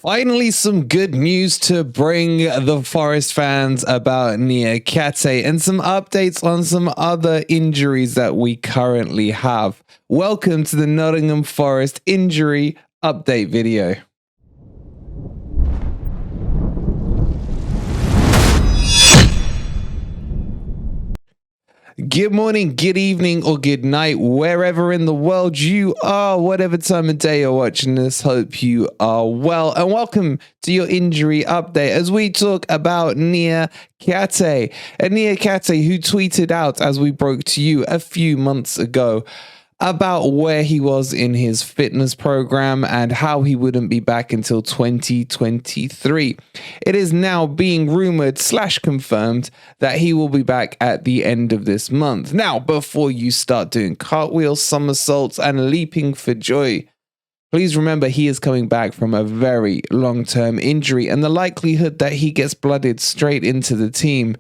Finally, some good news to bring the Forest fans about Niakhate and some updates on some other injuries that we currently have. Welcome to the Nottingham Forest injury update video. Good morning, good evening, or good night, wherever in the world you are, whatever time of day you're watching this. Hope you are well, and welcome to your injury update as we talk about Niakhate. And Niakhate, who tweeted out, as we broke to you a few months ago, about where he was in his fitness program and how he wouldn't be back until 2023. It is now being rumored / confirmed that he will be back at the end of this month. Now, before you start doing cartwheels, somersaults, and leaping for joy, please remember he is coming back from a very long-term injury, and the likelihood that he gets blooded straight into the team,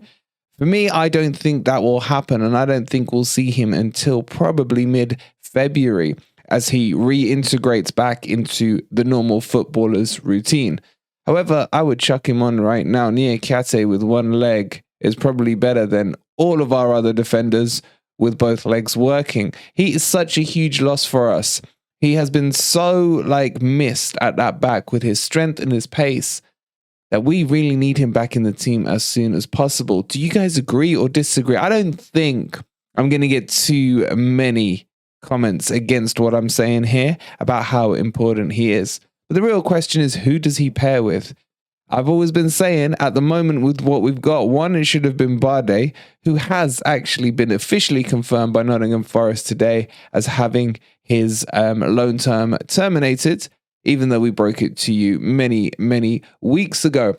for me, I don't think that will happen, and I don't think we'll see him until probably mid-February as he reintegrates back into the normal footballer's routine. However, I would chuck him on right now. Niakhate with one leg is probably better than all of our other defenders with both legs working. He is such a huge loss for us. He has been so missed at that back with his strength and his pace that we really need him back in the team as soon as possible. Do you guys agree or disagree? I don't think I'm going to get too many comments against what I'm saying here about how important he is. But the real question is, who does he pair with? I've always been saying, at the moment with what we've got, one, it should have been Bade, who has actually been officially confirmed by Nottingham Forest today as having his loan term terminated, even though we broke it to you many weeks ago.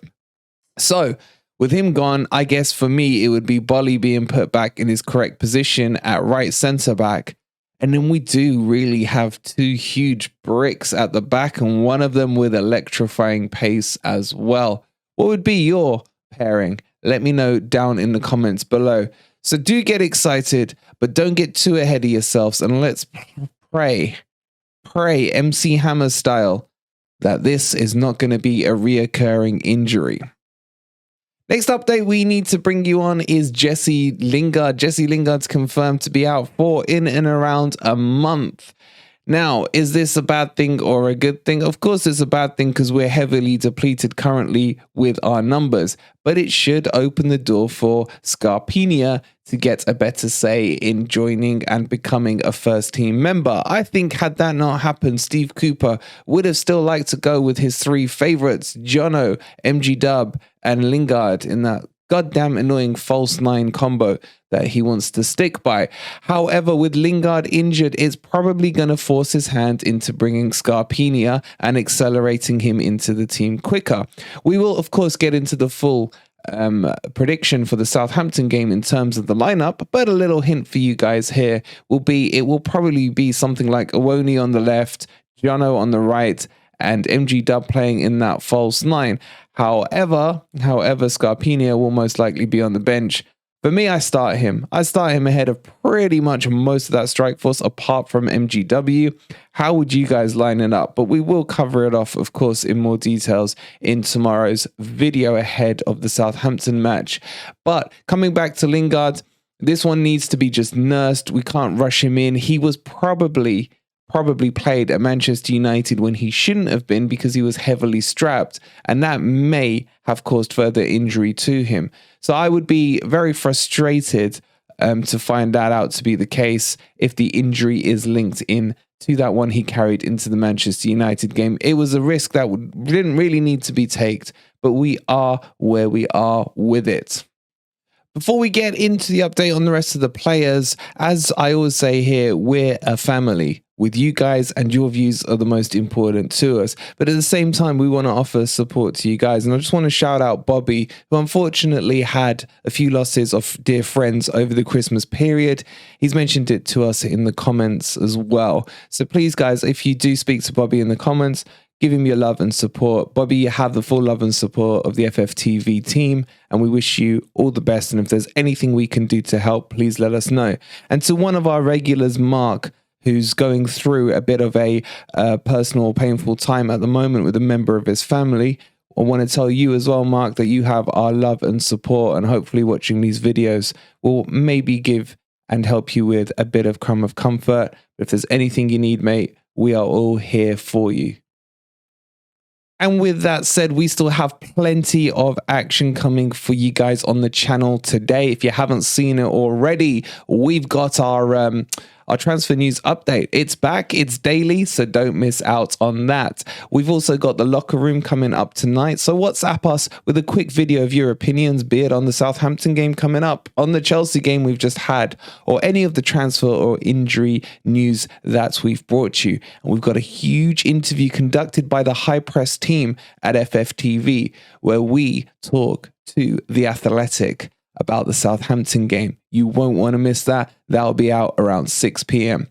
So with him gone, I guess for me, it would be Bolly being put back in his correct position at right centre back. And then we do really have two huge bricks at the back, and one of them with electrifying pace as well. What would be your pairing? Let me know down in the comments below. So do get excited, but don't get too ahead of yourselves, and let's pray MC Hammer style that this is not going to be a reoccurring injury. Next update we need to bring you on is Jesse Lingard. Jesse Lingard's confirmed to be out for in and around a month. Now, is this a bad thing or a good thing? Of course it's a bad thing because we're heavily depleted currently with our numbers, but it should open the door for Scarpinia to get a better say in joining and becoming a first team member. I think had that not happened, Steve Cooper would have still liked to go with his three favorites, Jono, MG Dub, and Lingard in that goddamn annoying false nine combo that he wants to stick by. However, with Lingard injured, it's probably going to force his hand into bringing Scarpinia and accelerating him into the team quicker. We will, of course, get into the full prediction for the Southampton game in terms of the lineup, but a little hint for you guys here will be it will probably be something like Awoni on the left, Jono on the right, and MG Dub playing in that false nine. However, Scarpinia will most likely be on the bench. For me, I start him. I start him ahead of pretty much most of that strike force apart from MGW. How would you guys line it up? But we will cover it off, of course, in more details in tomorrow's video ahead of the Southampton match. But coming back to Lingard, this one needs to be just nursed. We can't rush him in. He was probably played at Manchester United when he shouldn't have been because he was heavily strapped, and that may have caused further injury to him. So I would be very frustrated to find that out to be the case if the injury is linked in to that one he carried into the Manchester United game. It was a risk that didn't really need to be taken, but we are where we are with it. Before we get into the update on the rest of the players, as I always say here, we're a family with you guys, and your views are the most important to us. But at the same time, we want to offer support to you guys. And I just want to shout out Bobby, who unfortunately had a few losses of dear friends over the Christmas period. He's mentioned it to us in the comments as well. So please, guys, if you do speak to Bobby in the comments, give him your love and support. Bobby, you have the full love and support of the FFTV team, and we wish you all the best. And if there's anything we can do to help, please let us know. And to one of our regulars, Mark, who's going through a bit of a personal, painful time at the moment with a member of his family. I want to tell you as well, Mark, that you have our love and support, and hopefully watching these videos will maybe give and help you with a bit of crumb of comfort. If there's anything you need, mate, we are all here for you. And with that said, we still have plenty of action coming for you guys on the channel today. If you haven't seen it already, we've got our transfer news update. It's back, it's daily, so don't miss out on that. We've also got the locker room coming up tonight, so WhatsApp us with a quick video of your opinions, be it on the Southampton game coming up, on the Chelsea game we've just had, or any of the transfer or injury news that we've brought you. And we've got a huge interview conducted by the High Press team at FFTV, where we talk to The Athletic about the Southampton game. You won't want to miss that. That'll be out around 6 p.m.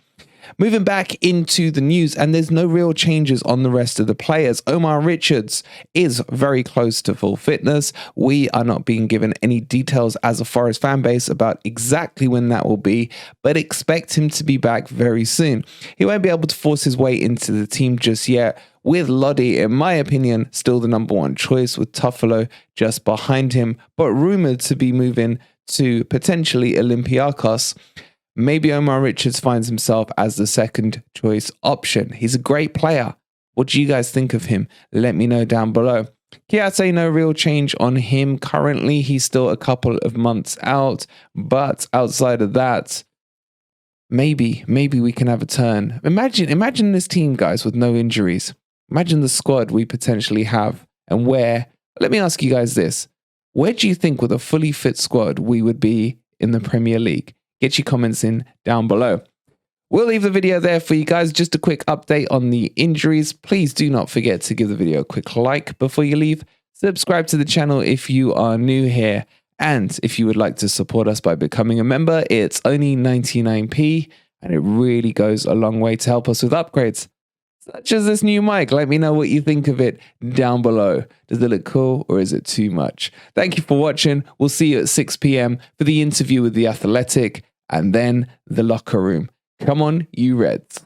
Moving back into the news, and there's no real changes on the rest of the players. Omar Richards is very close to full fitness. We are not being given any details as a Forest fan base about exactly when that will be, but expect him to be back very soon. He won't be able to force his way into the team just yet, with Lodi, in my opinion, still the number one choice, with Tuffalo just behind him, but rumoured to be moving to potentially Olympiacos. Maybe Omar Richards finds himself as the second choice option. He's a great player. What do you guys think of him? Let me know down below. Niakhate, no real change on him currently. He's still a couple of months out, but outside of that, maybe we can have a turn. Imagine this team, guys, with no injuries. Imagine the squad we potentially have, and where, let me ask you guys this. Where do you think with a fully fit squad we would be in the Premier League? Get your comments in down below. We'll leave the video there for you guys. Just a quick update on the injuries. Please do not forget to give the video a quick like before you leave. Subscribe to the channel if you are new here. And if you would like to support us by becoming a member, it's only 99p, and it really goes a long way to help us with upgrades, such as this new mic. Let me know what you think of it down below. Does it look cool, or is it too much? Thank you for watching. We'll see you at 6 p.m. for the interview with The Athletic, and then the locker room. Come on, you Reds.